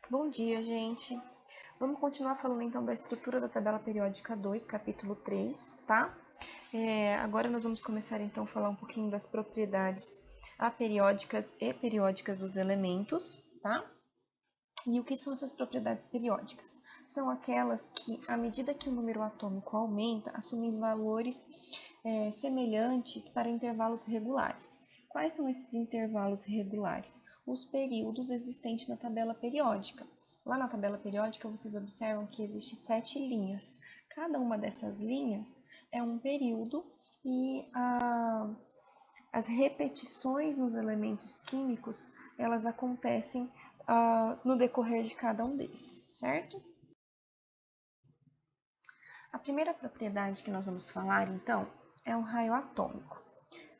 Bom dia, gente. Vamos continuar falando então da estrutura da tabela periódica 2, capítulo 3, tá? Agora nós vamos começar então a falar um pouquinho das propriedades aperiódicas e periódicas dos elementos, tá? E o que são essas propriedades periódicas? São aquelas que, à medida que o número atômico aumenta, assumem valores semelhantes para intervalos regulares. Quais são esses intervalos regulares? Os períodos existentes na tabela periódica. Lá na tabela periódica, vocês observam que existem 7 linhas. Cada uma dessas linhas é um período e as repetições nos elementos químicos, elas acontecem no decorrer de cada um deles, certo? A primeira propriedade que nós vamos falar, então, é o raio atômico.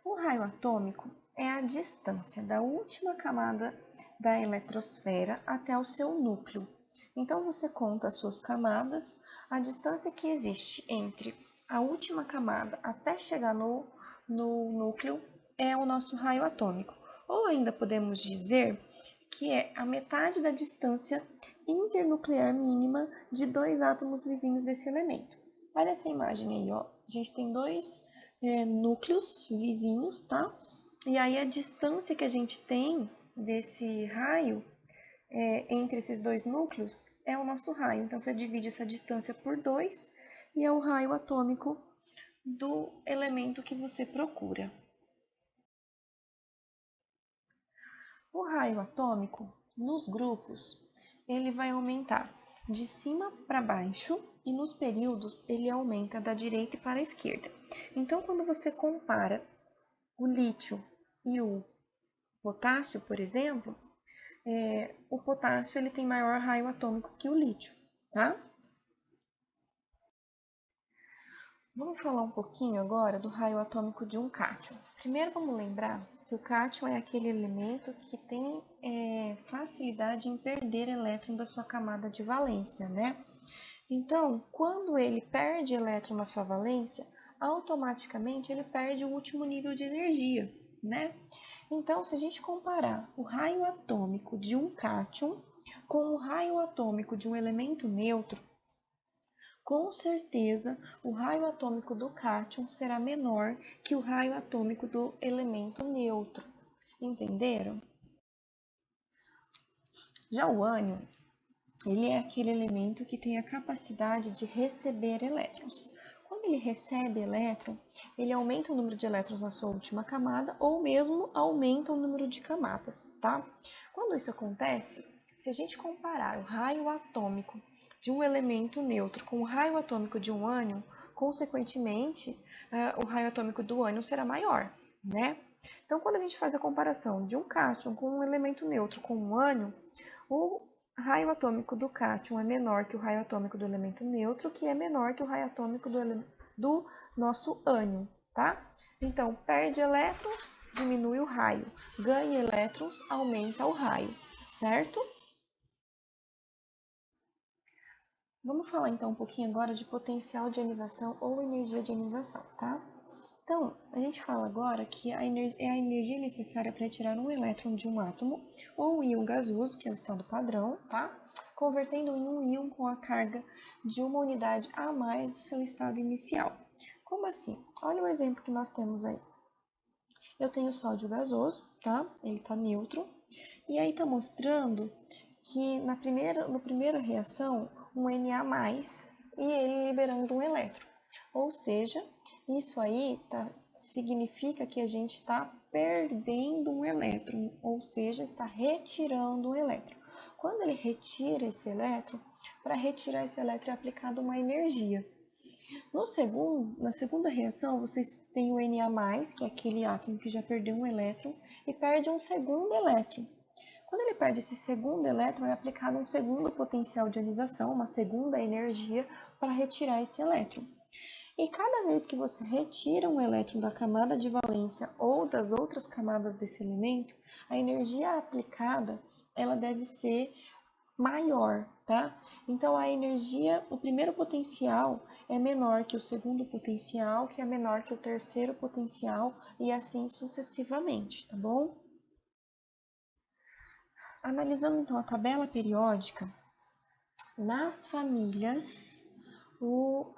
O raio atômico é a distância da última camada da eletrosfera até o seu núcleo. Então, você conta as suas camadas, a distância que existe entre a última camada até chegar no núcleo é o nosso raio atômico. Ou ainda podemos dizer que é a metade da distância internuclear mínima de dois átomos vizinhos desse elemento. Olha essa imagem aí, ó. A gente tem dois núcleos vizinhos, tá? E aí a distância que a gente tem desse raio entre esses dois núcleos é o nosso raio. Então, você divide essa distância por 2 e é o raio atômico do elemento que você procura. O raio atômico, nos grupos, ele vai aumentar de cima para baixo e nos períodos ele aumenta da direita para a esquerda. Então, quando você compara o lítio e o potássio, por exemplo, o potássio ele tem maior raio atômico que o lítio, tá? Vamos falar um pouquinho agora do raio atômico de um cátion. Primeiro vamos lembrar que o cátion é aquele elemento que tem facilidade em perder elétron da sua camada de valência, né? Então, quando ele perde elétron na sua valência, automaticamente ele perde o último nível de energia, né? Então, se a gente comparar o raio atômico de um cátion com o raio atômico de um elemento neutro, com certeza o raio atômico do cátion será menor que o raio atômico do elemento neutro. Entenderam? Já o ânion, ele é aquele elemento que tem a capacidade de receber elétrons. Quando ele recebe elétron, ele aumenta o número de elétrons na sua última camada ou mesmo aumenta o número de camadas, tá? Quando isso acontece, se a gente comparar o raio atômico de um elemento neutro com o raio atômico de um ânion, consequentemente, o raio atômico do ânion será maior, né? Então, quando a gente faz a comparação de um cátion com um elemento neutro com um ânion, o raio atômico do cátion é menor que o raio atômico do elemento neutro, que é menor que o raio atômico do nosso ânion, tá? Então, perde elétrons, diminui o raio. Ganha elétrons, aumenta o raio, certo? Vamos falar então um pouquinho agora de potencial de ionização ou energia de ionização, tá? Então, a gente fala agora que é a energia necessária para retirar um elétron de um átomo ou um íon gasoso, que é o estado padrão, tá? Convertendo em um íon com a carga de uma unidade a mais do seu estado inicial. Como assim? Olha o exemplo que nós temos aí. Eu tenho sódio gasoso, tá? Ele está neutro. E aí está mostrando que na primeira reação, um Na+, e ele liberando um elétron. Ou seja, isso aí significa que a gente está perdendo um elétron, ou seja, está retirando um elétron. Quando ele retira esse elétron, para retirar esse elétron é aplicada uma energia. Na segunda reação, vocês têm o Na+, que é aquele átomo que já perdeu um elétron, e perde um segundo elétron. Quando ele perde esse segundo elétron, é aplicado um segundo potencial de ionização, uma segunda energia para retirar esse elétron. E cada vez que você retira um elétron da camada de valência ou das outras camadas desse elemento, a energia aplicada ela deve ser maior, tá? Então a energia, o primeiro potencial é menor que o segundo potencial, que é menor que o terceiro potencial e assim sucessivamente, tá bom? Analisando então a tabela periódica, nas famílias, o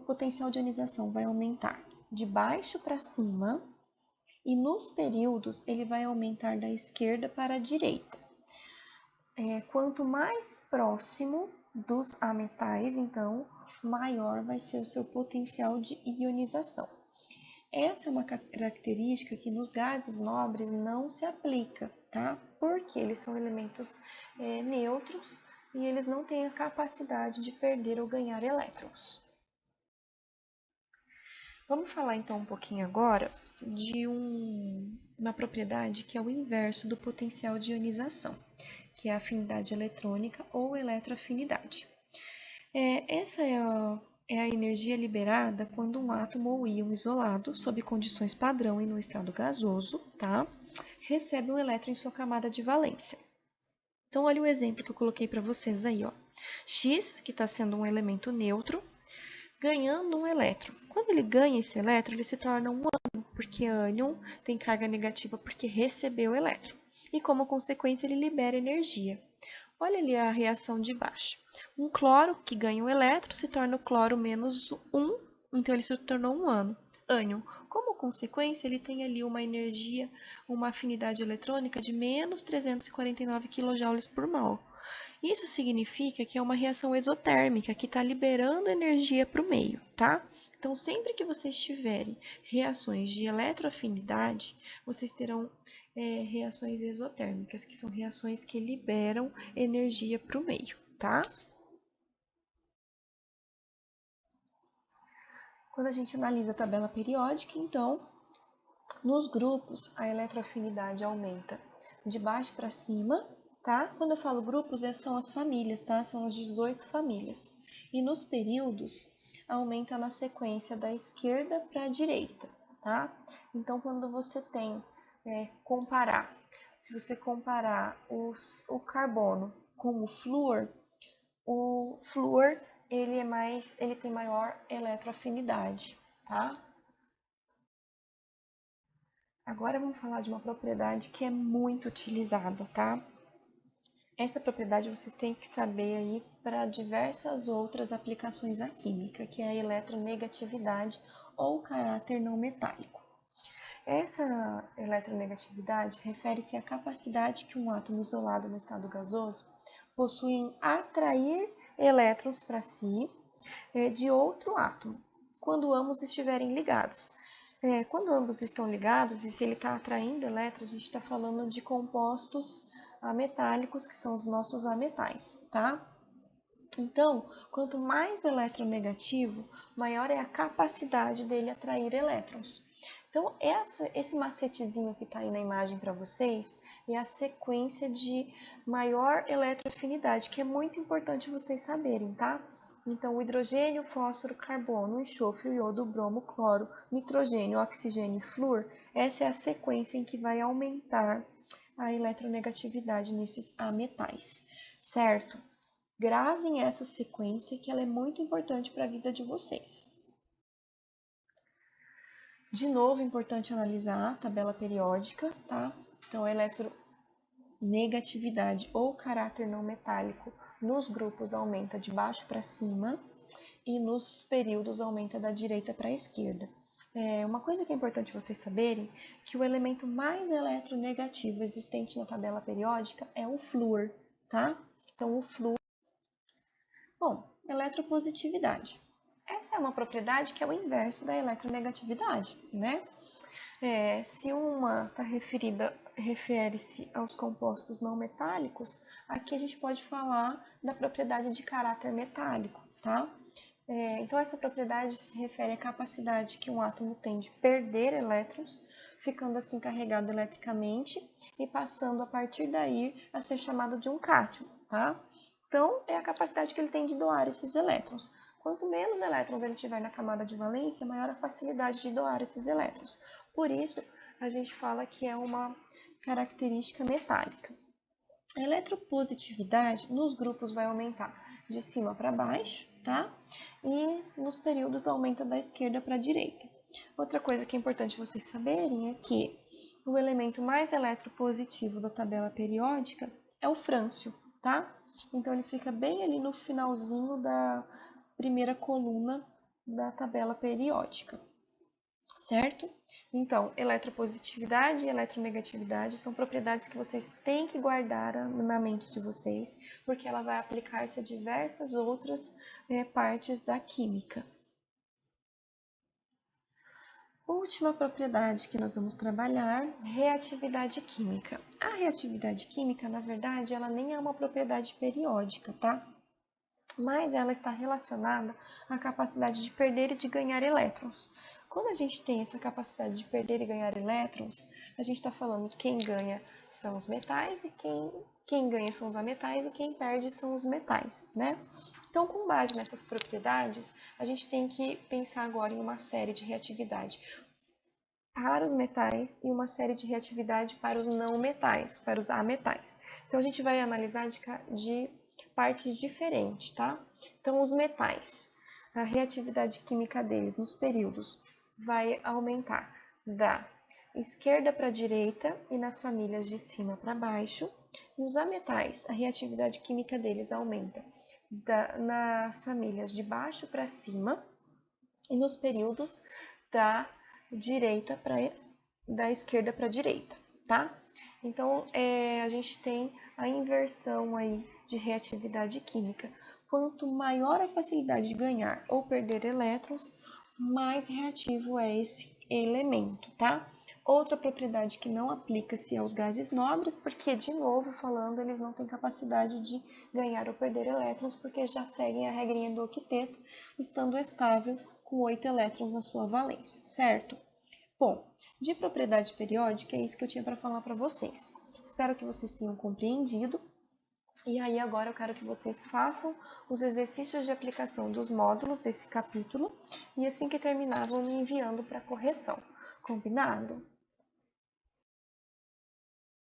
potencial de ionização vai aumentar de baixo para cima e nos períodos ele vai aumentar da esquerda para a direita. Quanto mais próximo dos ametais, então, maior vai ser o seu potencial de ionização. Essa é uma característica que nos gases nobres não se aplica, tá? Porque eles são elementos neutros e eles não têm a capacidade de perder ou ganhar elétrons. Vamos falar então um pouquinho agora de uma propriedade que é o inverso do potencial de ionização, que é a afinidade eletrônica ou eletroafinidade. Essa é a energia liberada quando um átomo ou íon isolado, sob condições padrão e no estado gasoso, tá? Recebe um elétron em sua camada de valência. Então, olha o exemplo que eu coloquei para vocês aí, ó. X, que está sendo um elemento neutro, ganhando um elétron. Quando ele ganha esse elétron, ele se torna um ânion, porque ânion tem carga negativa porque recebeu o elétron. E como consequência, ele libera energia. Olha ali a reação de baixo. Um cloro que ganha um elétron se torna o cloro menos 1, então ele se tornou um ânion. Como consequência, ele tem ali uma energia, uma afinidade eletrônica de menos 349 kJ por mol. Isso significa que é uma reação exotérmica, que está liberando energia para o meio, tá? Então, sempre que vocês tiverem reações de eletroafinidade, vocês terão reações exotérmicas, que são reações que liberam energia para o meio, tá? Quando a gente analisa a tabela periódica, então, nos grupos, a eletroafinidade aumenta de baixo para cima, tá? Quando eu falo grupos, são as famílias, tá? São as 18 famílias. E nos períodos, aumenta na sequência da esquerda para a direita, tá? Então, quando você tem, se você comparar o carbono com o flúor ele tem maior eletroafinidade, tá? Agora vamos falar de uma propriedade que é muito utilizada, tá? Essa propriedade vocês têm que saber aí para diversas outras aplicações à química, que é a eletronegatividade ou caráter não metálico. Essa eletronegatividade refere-se à capacidade que um átomo isolado no estado gasoso possui em atrair elétrons para si de outro átomo, quando ambos estiverem ligados. Quando ambos estão ligados, e se ele está atraindo elétrons, a gente está falando de compostos ametálicos, que são os nossos ametais, tá? Então, quanto mais eletronegativo, maior é a capacidade dele atrair elétrons. Então, esse macetezinho que está aí na imagem para vocês é a sequência de maior eletroafinidade, que é muito importante vocês saberem, tá? Então, o hidrogênio, fósforo, carbono, enxofre, iodo, bromo, cloro, nitrogênio, oxigênio e flúor, essa é a sequência em que vai aumentar a eletronegatividade nesses ametais, certo? Gravem essa sequência que ela é muito importante para a vida de vocês. De novo, é importante analisar a tabela periódica, tá? Então, a eletronegatividade ou caráter não metálico nos grupos aumenta de baixo para cima e nos períodos aumenta da direita para a esquerda. Uma coisa que é importante vocês saberem, que o elemento mais eletronegativo existente na tabela periódica é o flúor, tá? Então, o flúor... Bom, eletropositividade. Essa é uma propriedade que é o inverso da eletronegatividade, né? Se uma está refere-se aos compostos não metálicos, aqui a gente pode falar da propriedade de caráter metálico, tá? Então, essa propriedade se refere à capacidade que um átomo tem de perder elétrons, ficando assim carregado eletricamente e passando a partir daí a ser chamado de um cátion, tá? Então, é a capacidade que ele tem de doar esses elétrons. Quanto menos elétrons ele tiver na camada de valência, maior a facilidade de doar esses elétrons. Por isso, a gente fala que é uma característica metálica. A eletropositividade nos grupos vai aumentar de cima para baixo, tá? E nos períodos aumenta da esquerda para a direita. Outra coisa que é importante vocês saberem é que o elemento mais eletropositivo da tabela periódica é o frâncio, tá? Então, ele fica bem ali no finalzinho da primeira coluna da tabela periódica, certo? Então, eletropositividade e eletronegatividade são propriedades que vocês têm que guardar na mente de vocês, porque ela vai aplicar-se a diversas outras partes da química. Última propriedade que nós vamos trabalhar, reatividade química. A reatividade química, na verdade, ela nem é uma propriedade periódica, tá? Mas ela está relacionada à capacidade de perder e de ganhar elétrons. Quando a gente tem essa capacidade de perder e ganhar elétrons, a gente está falando que quem ganha são os metais e quem ganha são os ametais e quem perde são os metais, né? Então, com base nessas propriedades, a gente tem que pensar agora em uma série de reatividade para os metais e uma série de reatividade para os não metais, para os ametais. Então, a gente vai analisar de partes diferentes, tá? Então, os metais, a reatividade química deles nos períodos vai aumentar da esquerda para a direita e nas famílias de cima para baixo. E os ametais, a reatividade química deles aumenta nas famílias de baixo para cima e nos períodos da esquerda para a direita, tá? Então, a gente tem a inversão aí de reatividade química. Quanto maior a facilidade de ganhar ou perder elétrons, mais reativo é esse elemento, tá? Outra propriedade que não aplica-se aos gases nobres, porque, de novo falando, eles não têm capacidade de ganhar ou perder elétrons, porque já seguem a regrinha do octeto, estando estável com 8 elétrons na sua valência, certo? Bom, de propriedade periódica é isso que eu tinha para falar para vocês. Espero que vocês tenham compreendido. E aí agora eu quero que vocês façam os exercícios de aplicação dos módulos desse capítulo e assim que terminar vão me enviando para correção. Combinado?